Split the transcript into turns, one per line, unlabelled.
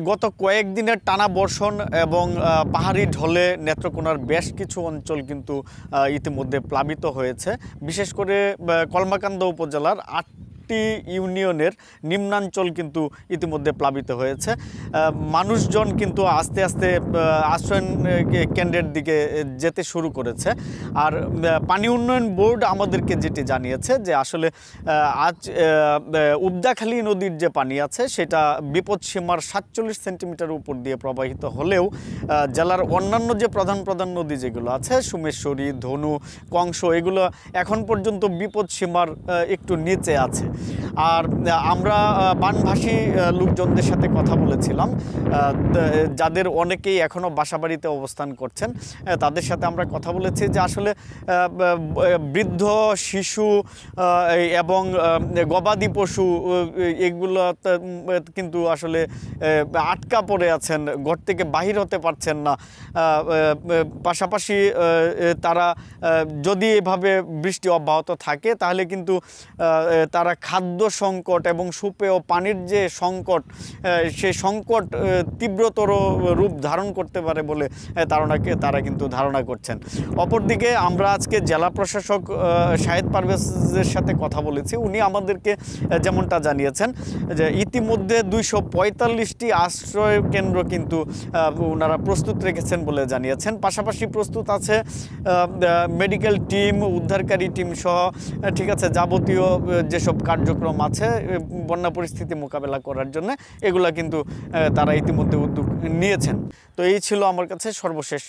গত কয়েকদিনের টানা বর্ষণ এবং পাহাড়ি ঢলে নেত্রকোনার বেশ কিছু অঞ্চল কিন্তু ইতিমধ্যে প্লাবিত হয়েছে। বিশেষ করে কলমাকান্দা উপজেলার 8টি ইউনিয়নের নিম্নাঞ্চল কিন্তু ইতিমধ্যে প্লাবিত হয়েছে। মানুষজন কিন্তু আস্তে আস্তে আশ্রয় কেন্দ্রের দিকে যেতে শুরু করেছে। আর পানি উন্নয়ন বোর্ড আমাদেরকে যেটি জানিয়েছে যে আসলে আজ উবদাখালী নদীর যে পানি আছে সেটা বিপদসীমার 47 সেন্টিমিটার উপর দিয়ে প্রবাহিত হলেও জেলার অন্যান্য যে প্রধান প্রধান নদী যেগুলো আছে সুমেশ্বরী, ধনু, কংস, এগুলো এখন পর্যন্ত বিপদসীমার একটু নিচে আছে। আর আমরা বানভাসী লোকজনদের সাথে কথা বলেছিলাম, যাদের অনেকেই এখনও বাসাবাড়িতে অবস্থান করছেন। তাদের সাথে আমরা কথা বলেছি যে আসলে বৃদ্ধ, শিশু এবং গবাদি পশু এগুলো কিন্তু আসলে আটকা পড়ে আছেন, ঘর থেকে বাহির হতে পারছেন না। পাশাপাশি তারা যদি এভাবে বৃষ্টি অব্যাহত থাকে তাহলে কিন্তু তারা খাদ্য সংকট এবং সুপেয় পানির যে সংকট, সেই সংকট তীব্রতর রূপ ধারণ করতে পারে বলে তারা কিন্তু ধারণা করছেন। অপরদিকে আমরা আজকে জেলা প্রশাসক শাহেদ পারভেজের সাথে কথা বলেছি। উনি আমাদেরকে যেমনটা জানিয়েছেন যে ইতিমধ্যে 245টি আশ্রয় কেন্দ্র কিন্তু ওনারা প্রস্তুত রেখেছেন বলে জানিয়েছেন। পাশাপাশি প্রস্তুত আছে মেডিকেল টিম, উদ্ধারকারী টিম সহ, ঠিক আছে, যাবতীয় যেসব কার্যক্রম আছে বন্যা পরিস্থিতি মোকাবেলা করার জন্য, এগুলা কিন্তু তারা ইতিমধ্যে উদ্যোগ নিয়েছেন। তো এই ছিল আমার কাছে সর্বশেষ